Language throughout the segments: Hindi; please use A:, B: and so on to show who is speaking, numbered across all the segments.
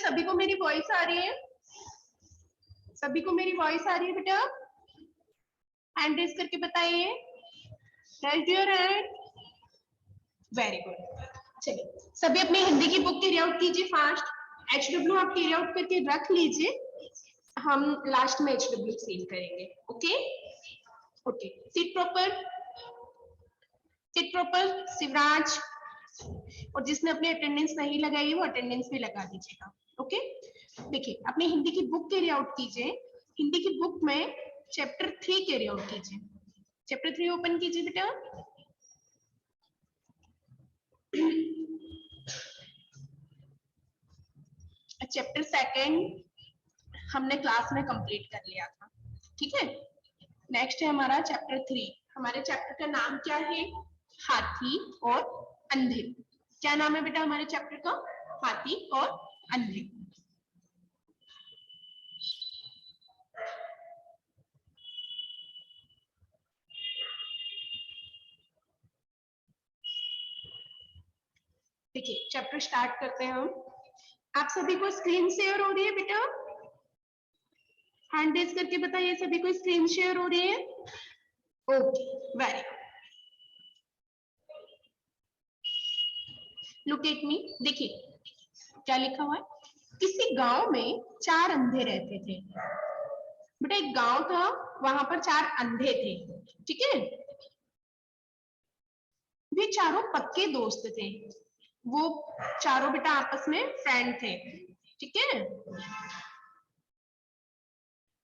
A: सभी को मेरी वॉइस आ रही है? सभी को मेरी वॉइस आ रही है बेटा? हैंड रेज करके बताइए। Raise your hand. Very good. चलिए सभी अपनी हिंदी की बुक कैरी आउट कीजिए फास्ट। HW आप कैरी आउट करके रख लीजिए, हम लास्ट में HW सील करेंगे। Okay okay, sit proper, sit proper Shivraj. और जिसने अपनी अटेंडेंस नहीं लगाई है वो अटेंडेंस भी लगा दीजिएगा। ओके, देखिए अपनी हिंदी की बुक कैरी आउट कीजिए। हिंदी की बुक में चैप्टर 3 कैरी आउट कीजिए। चैप्टर 3 ओपन कीजिए बेटा। चैप्टर 2 हमने क्लास में कंप्लीट कर लिया था, ठीक है। नेक्स्ट है हमारा चैप्टर 3। हमारे चैप्टर का नाम क्या है? हाथी और अंधे। क्या नाम है बेटा हमारे चैप्टर का? हाथी और अंधे। देखिए चैप्टर स्टार्ट करते हैं हम। आप सभी को स्क्रीन शेयर हो रही है बेटा? हैंड रेज करके बताइए सभी को स्क्रीन शेयर हो रही है? Okay, very good. Look at मी, देखिए क्या लिखा हुआ है। किसी गांव में 4 अंधे रहते थे। बेटा एक गांव था, वहां पर 4 अंधे थे, ठीक है। वे चारों पक्के दोस्त थे। वो चारों बेटा आपस में फ्रेंड थे, ठीक है।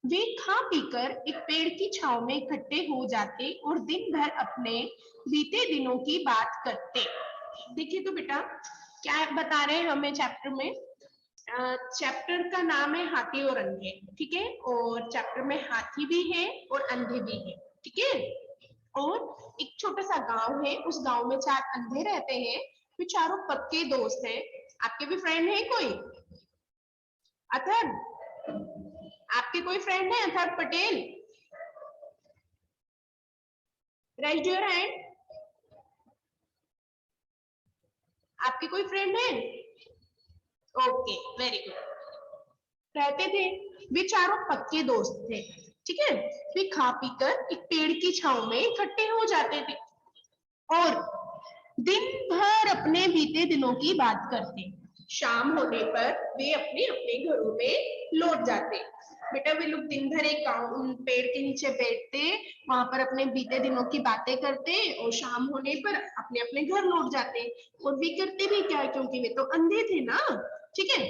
A: वे खा पीकर एक पेड़ की छांव में इकट्ठे हो जाते और दिन भर अपने बीते दिनों की बात करते। देखिए तो बेटा क्या बता रहे हैं हमें चैप्टर में? चैप्टर का नाम है हाथी और अंधे, ठीक है। और चैप्टर में हाथी भी है और अंधे भी है, ठीक है। और एक छोटा सा गांव है, उस गांव में 4 अंधे रहते हैं। वे चारों पक्के दोस्त हैं। आपके भी फ्रेंड है कोई? अथर, आपके कोई फ्रेंड है? Athar Patel, raise your hand. आपके कोई फ्रेंड है? Okay, very good. रहते थे, वे चारों पक्के दोस्त थे, ठीक है। वे खा पीकर एक पेड़ की छांव में इकट्ठे हो जाते थे और दिन भर अपने बीते दिनों की बात करते। शाम होने पर वे अपने अपने घरों में लौट जाते। बेटा वे लोग दिन भर एक पेड़ के नीचे बैठते, वहां पर अपने बीते दिनों की बातें करते और शाम होने पर अपने अपने घर लौट जाते। और वे करते भी क्या, क्योंकि वे तो अंधे थे ना, ठीक है।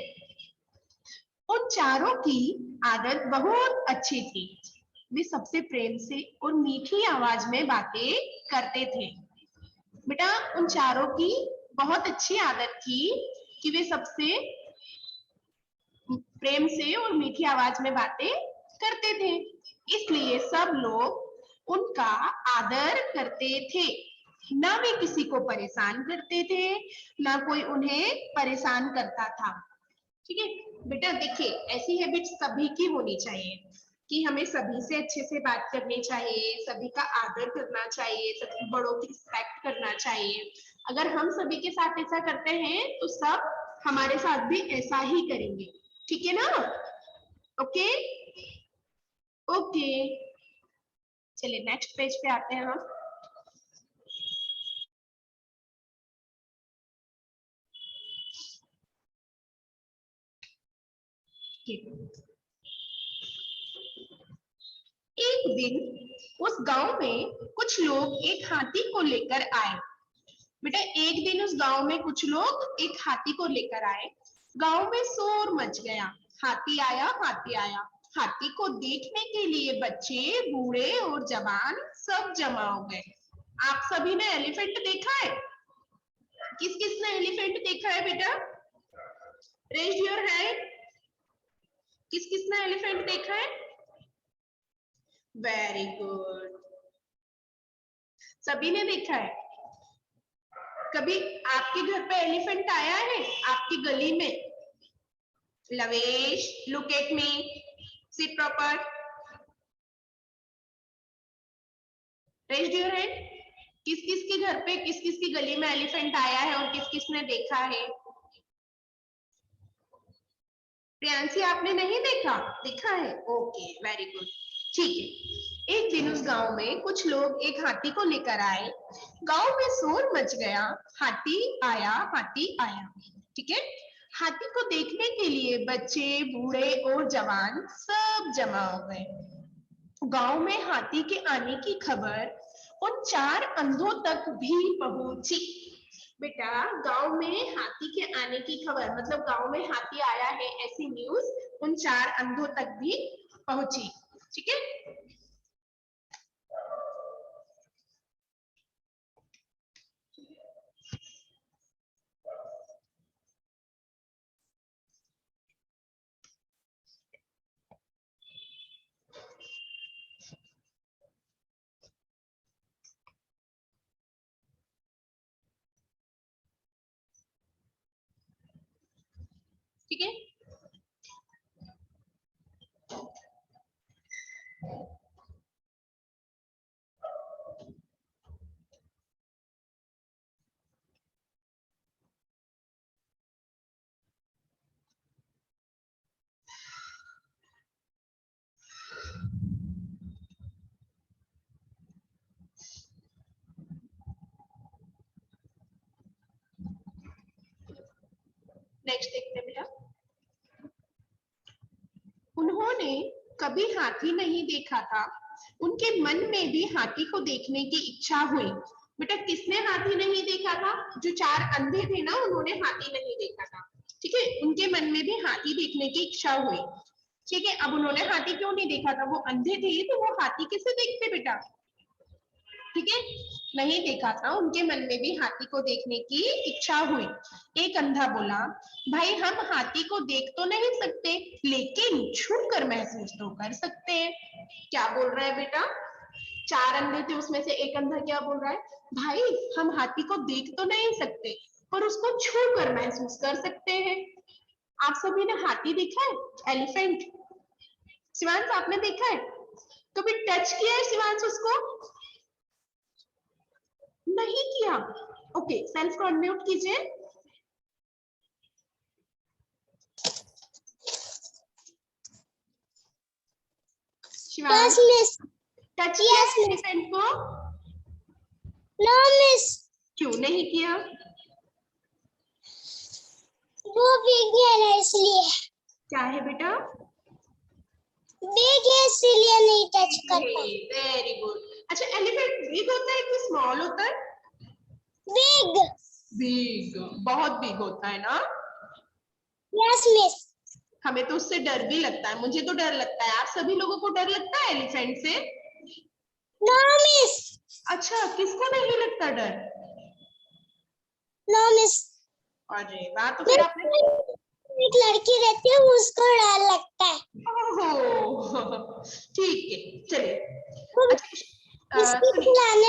A: उन चारों की आदत बहुत अच्छी थी। वे सबसे प्रेम से और मीठी आवाज में बातें करते थे। बेटा उन चारों की बहुत अच्छी आदत थी कि वे सबसे प्रेम से और मीठी आवाज में बातें करते थे, इसलिए सब लोग उनका आदर करते थे। ना वे किसी को परेशान करते थे, ना कोई उन्हें परेशान करता था, ठीक है। बेटा देखिए ऐसी हैबिट सभी की होनी चाहिए कि हमें सभी से अच्छे से बात करनी चाहिए, सभी का आदर करना चाहिए, सभी बड़ों की रिस्पेक्ट करना चाहिए। अगर हम सभी के साथ ऐसा करते हैं तो सब हमारे साथ भी ऐसा ही करेंगे, ठीक है ना? ओके ओके, चलिए नेक्स्ट पेज पे आते हैं हम। एक दिन उस गांव में कुछ लोग एक हाथी को लेकर आए। बेटा एक दिन उस गांव में कुछ लोग एक हाथी को लेकर आए। गांव में शोर मच गया। हाथी आया, हाथी आया। हाथी को देखने के लिए बच्चे, बूढ़े और जवान सब जमा हो गए। आप सभी ने एलिफेंट देखा है? किस किस ने एलिफेंट देखा है बेटा? Raise your hand. किस किस ने एलिफेंट देखा है? वेरी गुड, सभी ने देखा है। कभी आपके घर पे एलिफेंट आया है आपकी गली में? Lavesh look at me, sit proper, raise your hand. किस किस के घर पे, किस किस की गली में एलिफेंट आया है और किस किस ने देखा है? प्रियांशी आपने नहीं देखा, दिखा है? ओके वेरी गुड, ठीक है। एक दिन उस गांव में कुछ लोग एक हाथी को लेकर आए। गांव में शोर मच गया, हाथी आया, हाथी आया। ठीक है, हाथी को देखने के लिए बच्चे, बूढ़े और जवान सब जमा हो गए। गांव में हाथी के आने की खबर उन चार अंधों तक भी पहुंची। बेटा, गांव में हाथी के आने की खबर मतलब गांव में हाथी आया है ऐसी न्यूज उन चार अंधों तक भी पहुंची। ठीक है, ठीक है। नेक्स्ट देखते हैं बेटा। उन्होंने कभी हाथी नहीं देखा था, उनके मन में भी हाथी को देखने की इच्छा हुई। बेटा, किसने हाथी नहीं देखा था? जो चार अंधे थे ना, उन्होंने हाथी नहीं देखा था। ठीक है, उनके मन में भी हाथी देखने की इच्छा हुई। ठीक है, अब उन्होंने हाथी क्यों नहीं देखा था? वो अंधे थे, तो वो हाथी कैसे देखते बेटा? ठीक है, नहीं देखा था, उनके मन में भी हाथी को देखने की इच्छा हुई। एक अंधा बोला, भाई हम हाथी को देख तो नहीं सकते, लेकिन छू कर महसूस तो कर सकते हैं। क्या बोल रहा है बेटा? चार अंधे थे, उसमें से एक अंधा क्या बोल रहा है? भाई हम हाथी को देख तो नहीं सकते, पर उसको छू कर महसूस कर सकते हैं। आप सभी ने हाथी देखा है? एलिफेंट? शिवांश आपने देखा है? कभी टच किया है शिवांश उसको? नहीं किया। ओके, सेल्फ को अनम्यूट कीजिए। Shivansh,
B: Yes, miss.
A: टच किया है एलिफेंट को?
B: No, miss.
A: क्यों नहीं किया?
B: वो बिग है ना इसलिए।
A: क्या है बेटा?
B: बिग है इसलिए नहीं टच कर पाए।
A: Very good. अच्छा, एलिफेंट बिग होता है कि स्मॉल होता है?
B: बिग।
A: बिग, बहुत बिग होता है ना?
B: Yes, miss.
A: हमें तो उससे डर भी लगता है, मुझे तो डर लगता है। आप सभी लोगों को डर लगता है एलिफेंट से?
B: No, miss.
A: अच्छा, किसको नहीं लगता डर?
B: No, miss.
A: अरे वाह, तो फिर आपने
B: एक लड़की रहती है उसको डर लगता है।
A: ओहो, ठीक है, चलिए।
B: वो
A: अच्छा,
B: इसको
A: सुनिए।
B: खिलाने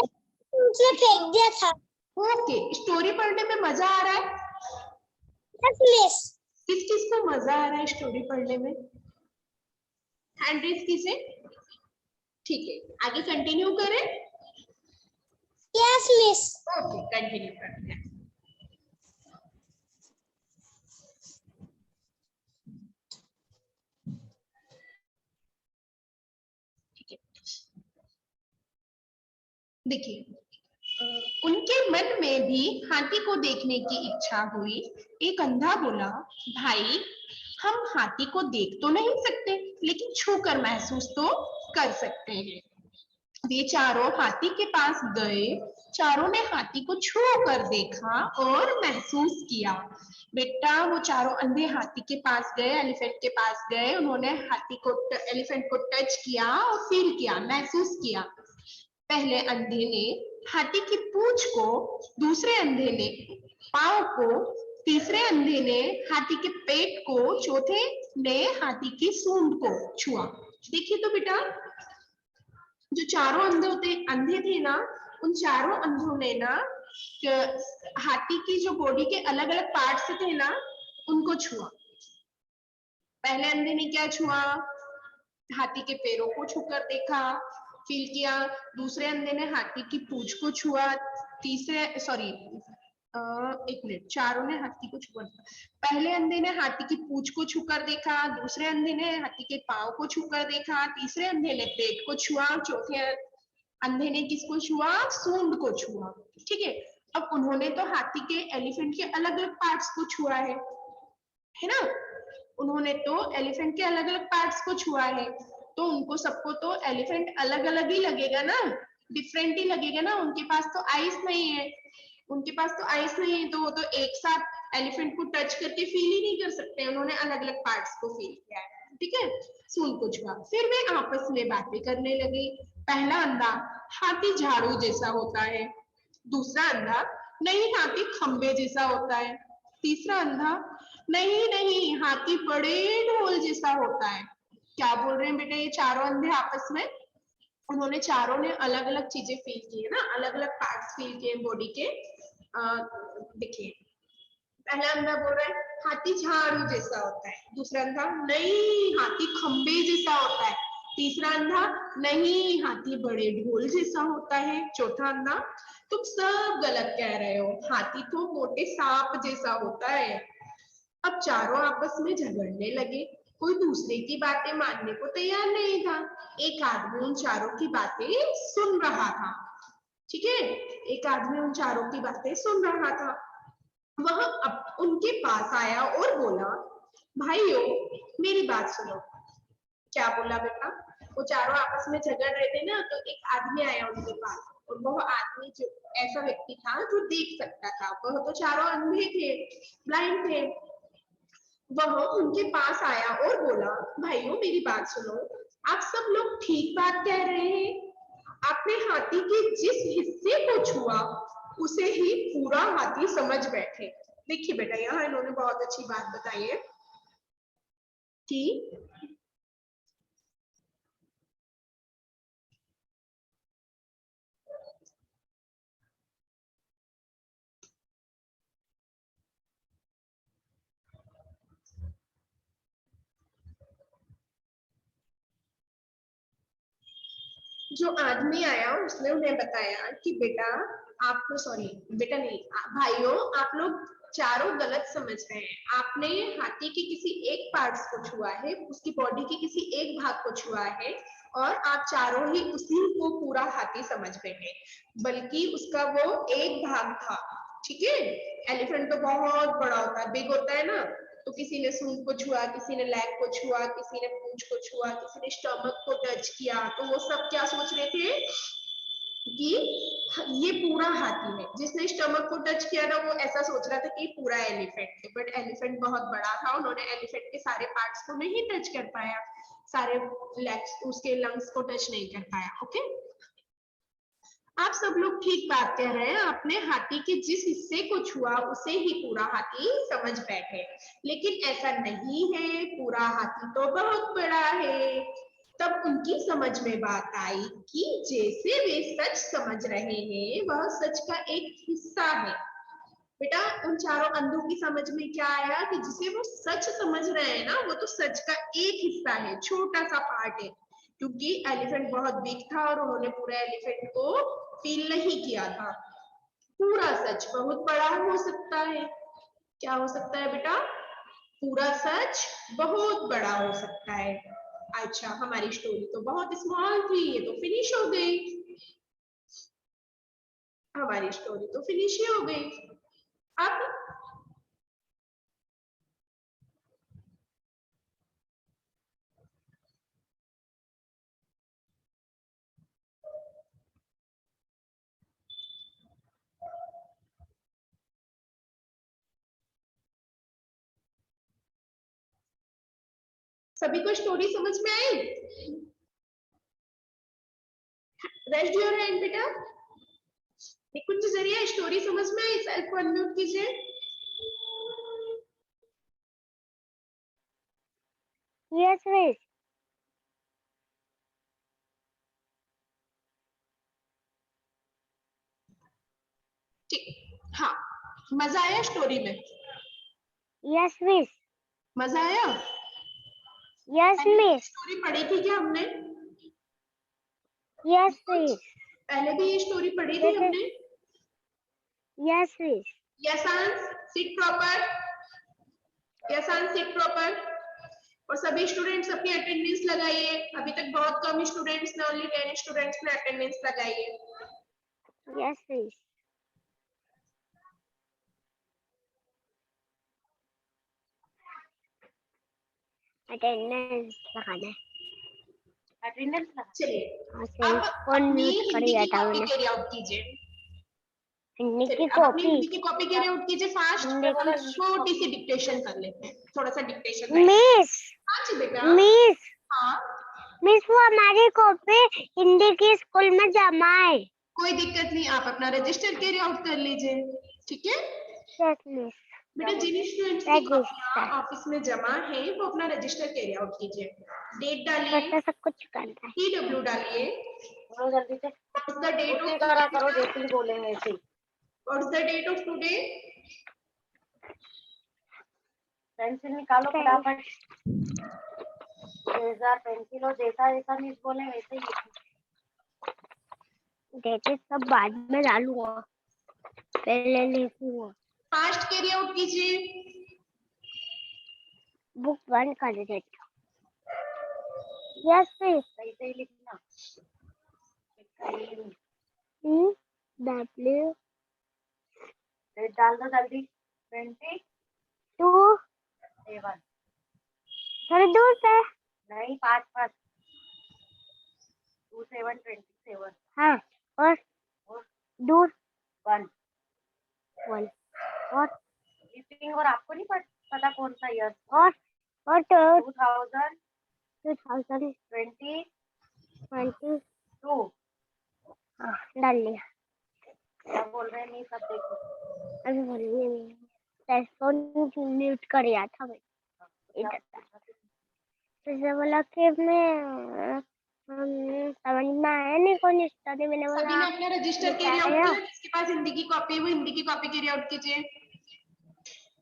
B: उसने फेंक दिया था।
A: ओके, स्टोरी पढ़ने में मजा आ रहा है?
B: Yes, miss.
A: किस किस को मजा आ रहा है स्टोरी पढ़ने में? हैंड रेज कीजिए। ठीक है, आगे कंटिन्यू करें?
B: Yes, miss.
A: ओके, कंटिन्यू करते हैं। ठीक है, देखिए, उनके मन में भी हाथी को देखने की इच्छा हुई। एक अंधा बोला, भाई हम हाथी को देख तो नहीं सकते, लेकिन छू कर महसूस तो कर सकते हैं। वे चारों हाथी के पास गए। चारों ने हाथी को छू कर देखा और महसूस किया। बेटा, वो चारों अंधे हाथी के पास गए, एलिफेंट के पास गए, उन्होंने हाथी को, एलिफेंट को टच किया और फील किया, महसूस किया। पहले अंधे ने हाथी की पूंछ को, दूसरे अंधे ने पांव को, तीसरे अंधे ने हाथी के पेट को, चौथे ने हाथी की सूंड को छुआ। देखिए तो बेटा, जो चारों अंधे थे ना, उन चारों अंधों ने ना हाथी की जो बॉडी के अलग अलग पार्ट्स थे ना, उनको छुआ। पहले अंधे ने क्या छुआ? हाथी के पैरों को छूकर देखा, फील किया। दूसरे अंधे ने हाथी की पूंछ को छुआ, तीसरे, सॉरी, एक मिनट, चारों ने हाथी को छुआ देखा। पहले अंधे ने हाथी की पूंछ को छूकर देखा, दूसरे अंधे ने हाथी के पांव को छूकर देखा, तीसरे अंधे ने पेट को छुआ, चौथे अंधे ने किसको छुआ? सूंड को छुआ। ठीक है, अब उन्होंने तो हाथी के, एलिफेंट के अलग अलग पार्ट्स को छुआ है ना? उन्होंने तो एलिफेंट के अलग अलग पार्ट्स को छुआ है, तो उनको सबको तो एलिफेंट अलग अलग ही लगेगा ना, डिफरेंट ही लगेगा ना। उनके पास तो आइस नहीं है, उनके पास तो आइस नहीं है, तो वो तो एक साथ एलिफेंट को टच करके फील ही नहीं कर सकते, उन्होंने अलग अलग पार्ट्स को फील किया है। ठीक है, सूंड को छुआ। फिर वे आपस में बातें करने लगे। पहला अंधा, हाथी झाड़ू जैसा होता है। दूसरा अंधा, नहीं हाथी खंबे जैसा होता है। तीसरा अंधा, नहीं नहीं हाथी बड़े ढोल जैसा होता है। क्या बोल रहे हैं बेटा ये चारों अंधे आपस में? उन्होंने चारों ने अलग अलग चीजें फील की है ना, अलग अलग पार्ट्स फील किए बॉडी के। देखिए, पहला अंधा बोल रहा है हाथी झाड़ू जैसा होता है। दूसरा अंधा, नहीं हाथी खंबे जैसा होता है। तीसरा अंधा, नहीं हाथी बड़े ढोल जैसा होता है। चौथा अंधा, तुम सब गलत कह रहे हो, हाथी तो मोटे सांप जैसा होता है। अब चारों आपस में झगड़ने लगे। कोई दूसरे की बातें मानने को तैयार नहीं था। एक आदमी उन चारों की बातें सुन रहा था। ठीक है, एक आदमी उन चारों की बातें सुन रहा था। वह अब उनके पास आया और बोला, भाइयों मेरी बात सुनो। क्या बोला बेटा? वो चारों आपस में झगड़ रहे थे ना, तो एक आदमी आया उनके पास, और वह आदमी जो ऐसा व्यक्ति था जो देख सकता था, वह तो चारों अंधे थे, ब्लाइंड थे। वह उनके पास आया और बोला, भाइयों मेरी बात सुनो, आप सब लोग ठीक बात कह रहे हैं। आपने हाथी के जिस हिस्से को छुआ उसे ही पूरा हाथी समझ बैठे। देखिए बेटा, यहाँ इन्होंने बहुत अच्छी बात बताई है कि जो आदमी आया उसने उन्हें बताया कि बेटा आपको, सॉरी बेटा नहीं, भाइयों आप लोग चारों गलत समझ रहे हैं। आपने हाथी के किसी एक पार्ट्स को छुआ है, उसकी बॉडी के किसी एक भाग को छुआ है, और आप चारों ही उसी को पूरा हाथी समझ बैठे, बल्कि उसका वो एक भाग था। ठीक है, एलिफेंट तो बहुत बड़ा होता है, बिग होता है ना, तो किसी ने सूंड को छुआ, किसी ने लेग को छुआ, किसी ने पूंछ को छुआ, किसी ने स्टमक को टच किया, तो वो सब क्या सोच रहे थे कि ये पूरा हाथी है। जिसने स्टमक को टच किया ना, वो ऐसा सोच रहा था कि पूरा एलिफेंट है, बट एलिफेंट बहुत बड़ा था, उन्होंने एलिफेंट के सारे पार्ट्स को नहीं टच कर पाया, सारे लेग्स, उसके लंग्स को टच नहीं कर पाया। ओके, आप सब लोग ठीक बात कह रहे हैं, आपने हाथी के जिस हिस्से को छुआ उसे ही पूरा हाथी समझ बैठे, लेकिन ऐसा नहीं है, पूरा हाथी तो बहुत बड़ा है। तब उनकी समझ में बात आई कि जैसे वे सच समझ रहे हैं वह सच का एक हिस्सा है। बेटा उन चारों अंधों की समझ में क्या आया कि जिसे वो सच समझ रहे हैं ना, वो तो सच का एक हिस्सा है, छोटा सा पार्ट है, क्योंकि एलिफेंट बहुत बिग था और उन्होंने पूरा एलिफेंट को फील नहीं किया था। पूरा सच बहुत बड़ा हो सकता है। क्या हो सकता है बेटा? पूरा सच बहुत बड़ा हो सकता है। अच्छा, हमारी स्टोरी तो बहुत स्मॉल थी, ये तो फिनिश हो गई, हमारी स्टोरी तो फिनिश ही हो गई। अब सभी को स्टोरी समझ में आई? रेस्ट योर हैंड बेटा, कुछ जरिए स्टोरी समझ में आई? सेल्फ को अनम्यूट कीजिए।
B: Yes, miss.
A: ठीक, हाँ, मजा आया स्टोरी में?
B: Yes, miss.
A: मजा आया?
B: Yes, miss.
A: स्टोरी पढ़ी थी क्या हमने?
B: Yes, miss.
A: पहले भी ये स्टोरी पढ़ी थी
B: Yes,
A: हमने?
B: yes, miss.
A: Yashansh sit proper, Yashansh sit proper. और सभी स्टूडेंट्स अपनी अटेंडेंस लगाइए। अभी तक बहुत कम स्टूडेंट्स ने, ओनली 10 स्टूडेंट्स ने अटेंडेंस लगाई है।
B: Yes miss. अटेंडेंस लगाना है।
C: अटेंडेंस
A: चलिए
B: अब
A: अपनी
B: म्यूट कर
A: हिंदी
B: दिया
A: की
B: था
A: कॉपी
B: मैंने।
A: कैरी आउट कीजिए।
B: हिंदी की
A: चलिए अब अपनी
B: कॉपी।
A: हिंदी की कॉपी कैरी आउट कीजिए फास्ट।
B: हिंदी
A: हम
B: की
A: छोटी सी डिक्टेशन कर लेते हैं, थोड़ा सा डिक्टेशन राइट।
B: मिस
A: हाँ जी बेटा।
B: मिस
A: हाँ
B: मिस वो हमारी कॉपी हिंदी की स्कूल में जमा है।
A: कोई दिक्कत नहीं, आप अपना रजिस्टर कैरी आउट कर लीजिए, ठीक है
B: यस मिस।
A: बेटा। जिन स्टूडेंट्स की कॉपियां
B: रजिस्टर
A: ऑफिस में जमा है वो अपना रजिस्टर कैरी आउट कीजिए। डेट डालिए,
B: बच्चा सब कुछ करता है।
A: TW डालिए।
C: करो जल्दी से।
A: What's the date
C: उसे
A: of
C: करा
A: today?
C: करो जैसे ही बोलेंगे ऐसे ही।
A: What's the date of today?
C: Pencil निकालो फटाफट। 2000 पेंसिल और जैसा जैसा मिस बोले वैसे ही लिखो।
B: डेटे सब बाद में डालूंगा, पहले लिखूंगा।
A: फास्ट कैरी आउट कीजिए।
B: बुक बंद कर देता। Yes miss.
C: सही से ही लिखना।
B: W
C: डेट डाल दो जल्दी। 27
B: 2 थोड़ी दूर पे।
C: नहीं 5 27
B: हाँ और
C: और
B: दूर
C: 1
B: 1 और
C: रीडिंग। और आपको नहीं पता कौन सा ईयर?
B: और
C: 2022।
B: 2022। हाँ डाल लिया।
C: क्या बोल रहे हैं? नहीं सब देखो।
B: अभी बोलिए नहीं, टेलीफोन म्यूट कर दिया था मैं इधर। तो बोला कि मैं समझ में आया नहीं कौन स्टोरी। मैंने
A: सभी
B: बोला
A: ने अपना रजिस्टर कैरी आउट किया। जिसके पास हिंदी की कॉपी है वो हिंदी की कॉपी कैरी आउट कीजिए।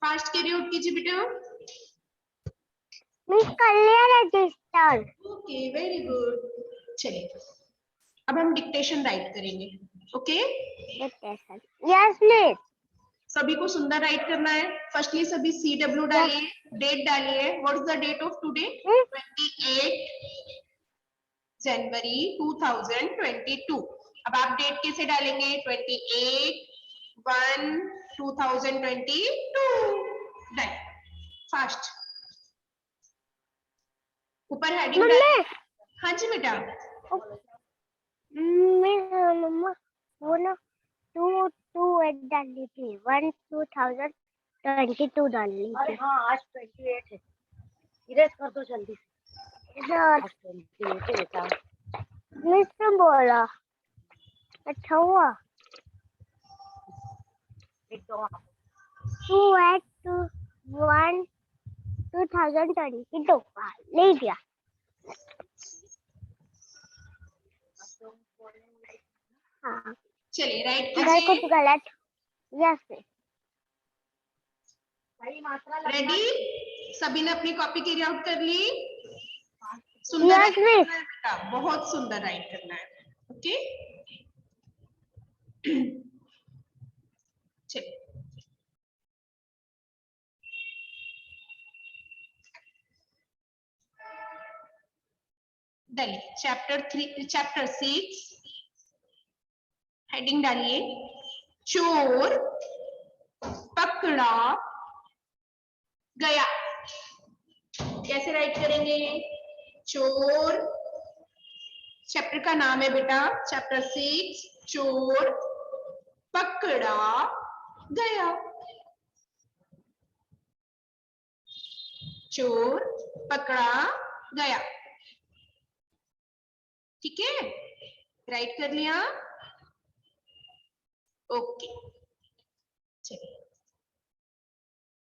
A: फास्ट कैरी आउट कीजिए बेटा।
B: मिस कर लिया रजिस्टर।
A: Okay very good. चलिए अब हम डिक्टेशन राइट करेंगे। Okay
B: yes miss.
A: सभी को सुंदर राइट करना है। फर्स्टली सभी CW डालिए, डेट डालिए। What's the date of today? 28 जनवरी 2022। अब आप डेट कैसे डालेंगे? 28/1/2022। डन। फास्ट। ऊपर हेडिंग डालिए। हाँ जी बेटा।
B: मम्मा वो ना 2 डाली थी, 1/2022 डाली
C: अरे
B: थी।
C: हाँ आज 28 है। इरेज कर दो जल्दी से। आज 28 है बेटा।
B: मिस ने बोला अच्छा हुआ।
C: लिख दो आप।
B: 2/1/2022 ले दिया। हाँ
A: चलिए राइट
B: अगर कुछ
A: कीजिए।
B: गलत यस
C: सही मात्रा लगना।
A: रेडी? सभी ने अपनी कॉपी कैरी आउट कर ली? सुंदर
B: यस
A: राइट
B: मिस।
A: करना है बेटा, बहुत सुंदर राइट करना है। ओके चलिए डालिए। चैप्टर 6 हेडिंग डालिए। चोर पकड़ा गया। कैसे राइट करेंगे? चोर, चैप्टर का नाम है बेटा चैप्टर 6 चोर पकड़ा गया। चोर पकड़ा गया। ठीक है राइट कर लिया? ओके चलिए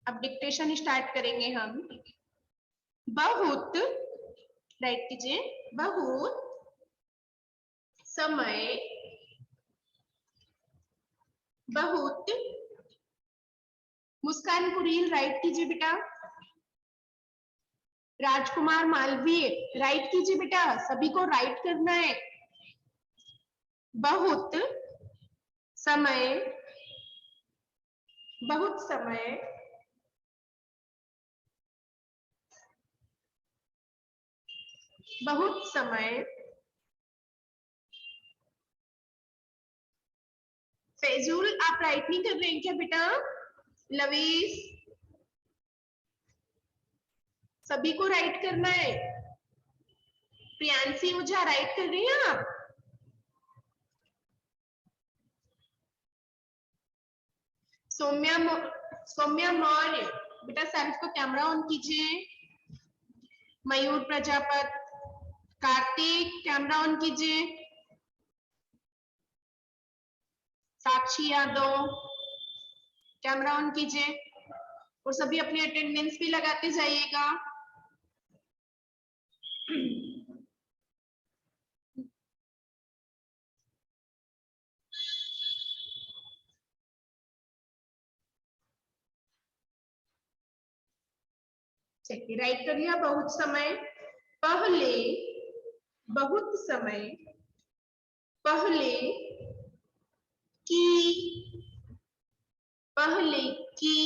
A: अब डिक्टेशन स्टार्ट करेंगे हम। बहुत राइट कीजिए। बहुत समय बहुत मुस्कान कुरील राइट कीजिए बेटा। राजकुमार मालवीय राइट कीजिए बेटा, सभी को राइट करना है। बहुत समय बहुत समय, बहुत समय, फैजुल आप राइट नहीं कर रहे हैं क्या बेटा? लवीस, सभी को राइट करना है। प्रियांशी ओझा राइट कर रही हैं आप? सौम्या मौर्य, बेटा सेल्फ को कैमरा ऑन कीजिए। मयूर प्रजापत, कार्तिक कैमरा ऑन कीजिए। साक्षी यादव कैमरा ऑन कीजिए और सभी अपनी अटेंडेंस भी लगाते जाइएगा। चलिए राइट कर लिया। बहुत समय पहले, बहुत समय पहले की, पहले की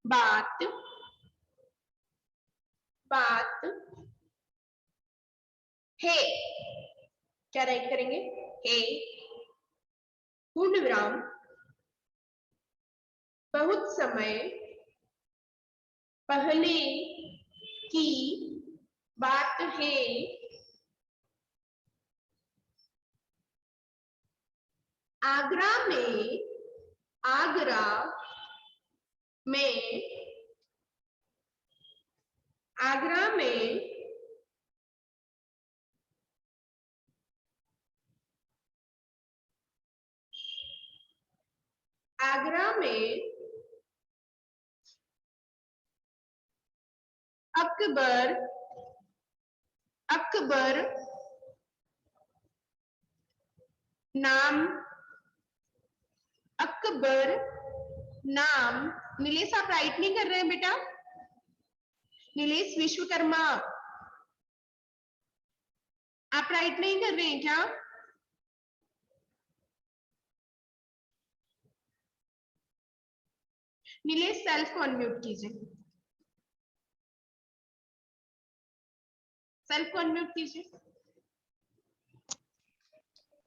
A: बात, बात है। क्या राइट करेंगे? है, पूर्ण विराम, बहुत समय पहले की बात है। आगरा में, आगरा में, आगरा में आगरा में अकबर, अकबर नाम, अकबर नाम, नीलेश आप राइट नहीं कर रहे हैं बेटा? नीलेश विश्वकर्मा आप राइट नहीं कर रहे हैं क्या? नीलेश सेल्फ को अनम्यूट कीजिए, सेल्फ को अनम्यूट कीजिए।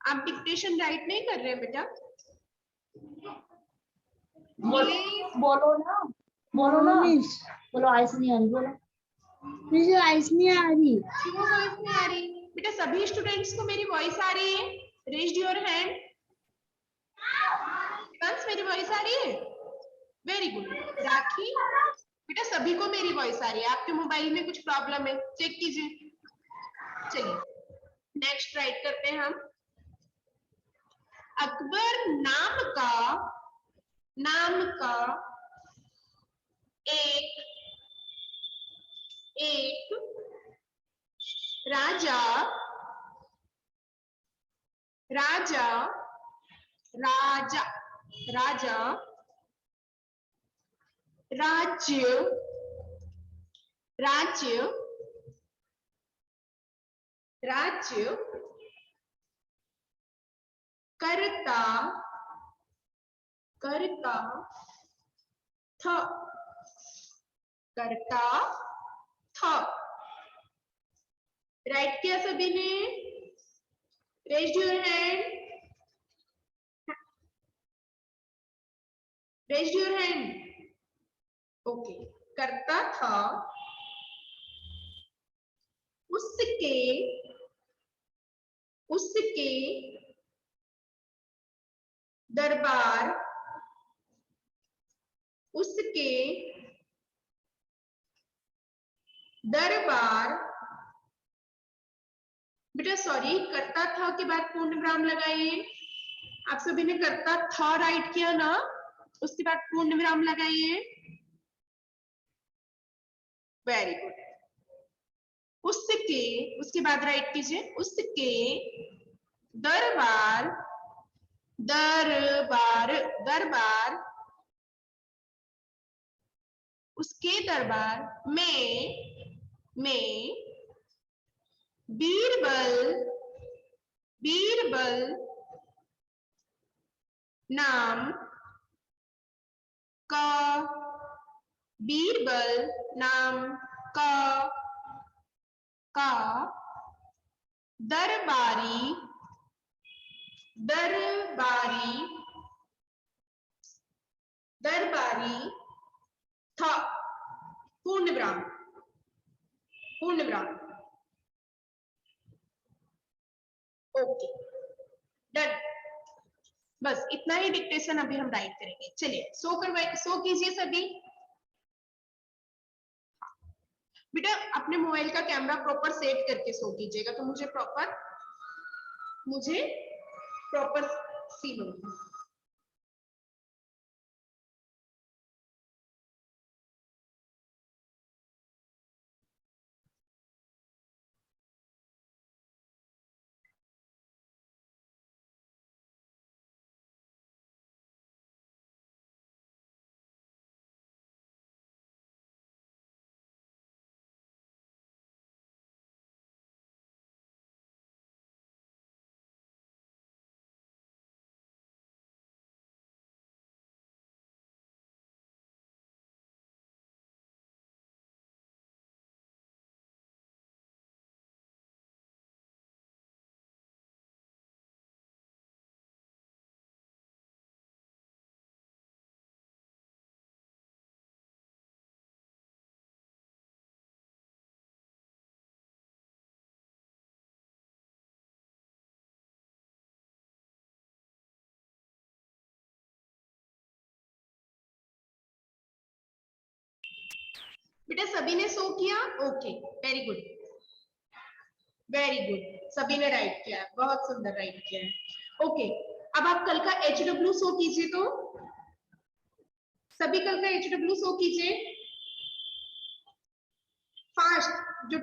A: आप डिक्टेशन राइट नहीं कर रहे हैं बेटा?
C: बोलो ना, बोलो ना, बोलो आइस नहीं आ रही, बोलो मुझे आइस नहीं आ रही।
A: क्यों वॉइस नहीं आ रही बेटा? सभी स्टूडेंट्स को मेरी वॉइस आ रही है? Raised your hand. मेरी वॉइस आ रही है? Very good. राखी बेटा सभी को मेरी वॉइस आ रही है, आपके मोबाइल में कुछ प्रॉब्लम है, चेक कीजिए। चलिए नेक्स्ट राइट करते हैं हम। अकबर नाम का, नाम का एक, एक राजा, राजा, राजा, राजा, राज्य, राज्य, राज्य करता, करता था, करता था। राइट किया सभी ने? Raise your hand, raise your hand. Okay, करता था, उसके, उसके दरबार, उसके दरबार, बेटा सॉरी, करता था के बाद पूर्ण विराम लगाइए। आप सभी ने करता था राइट किया ना, उसके बाद पूर्ण विराम लगाइए। Very good. उसके, उसके बाद राइट कीजिए। उसके दरबार, दरबार, दरबार, उसके दरबार में बीरबल, बीरबल नाम, क, बीरबल नाम क, का, दरबारी, दरबारी, दरबारी, था, पूर्ण विराम, पूर्ण विराम। Okay done. बस इतना ही डिक्टेशन अभी हम राइट करेंगे। चलिए सो कीजिए सभी। बेटा अपने मोबाइल का कैमरा प्रॉपर सेट करके सो कीजिएगा, तो मुझे प्रॉपर फील होगा। बेटा सभी ने सो किया? Okay very good, very good, सभी ने राइट किया, बहुत सुंदर राइट किया है। ओके अब आप कल का HW सो कीजिए, तो सभी कल का HW सो कीजिए फास्ट। जो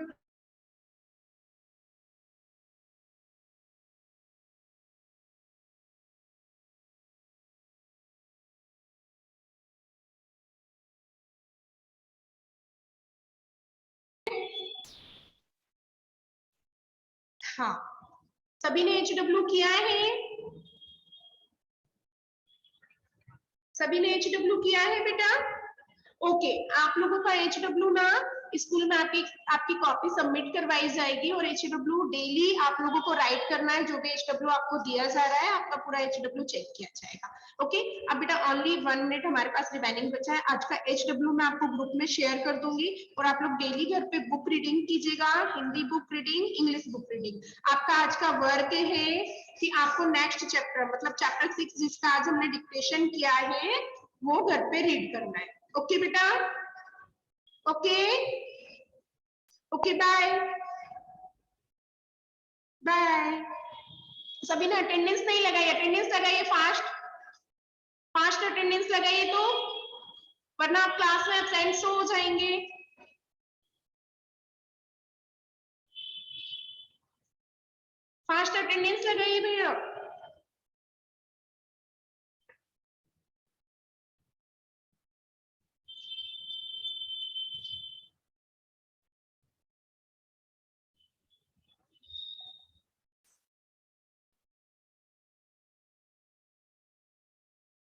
A: हाँ सभी ने HW किया है, सभी ने HW किया है बेटा? ओके आप लोगों का HW ना स्कूल में आपकी कॉपी सबमिट करवाई जाएगी, और HW डेली आप लोगों को राइट करना है। जो भी HW आपको दिया जा रहा है आपका पूरा HW चेक किया जाएगा। ओके अब बेटा ओनली 1 मिनट हमारे पास रिमेनिंग बचा है। आज का HW मैं आपको ग्रुप में शेयर कर दूंगी, और आप लोग डेली घर पे बुक रीडिंग कीजिएगा, Hindi book reading, English book reading. आपका आज का वर्क है कि आपको नेक्स्ट चैप्टर मतलब चैप्टर 6 जिसका आज हमने डिक्टेशन किया है वो घर पे रीड करना है। ओके बेटा, ओके ओके बाय बाय। सभी ने अटेंडेंस नहीं लगाई, अटेंडेंस लगाइए फास्ट फास्ट अटेंडेंस लगाइए, तो वरना आप क्लास में एब्सेंट हो जाएंगे। फास्ट अटेंडेंस लगाइए भैया।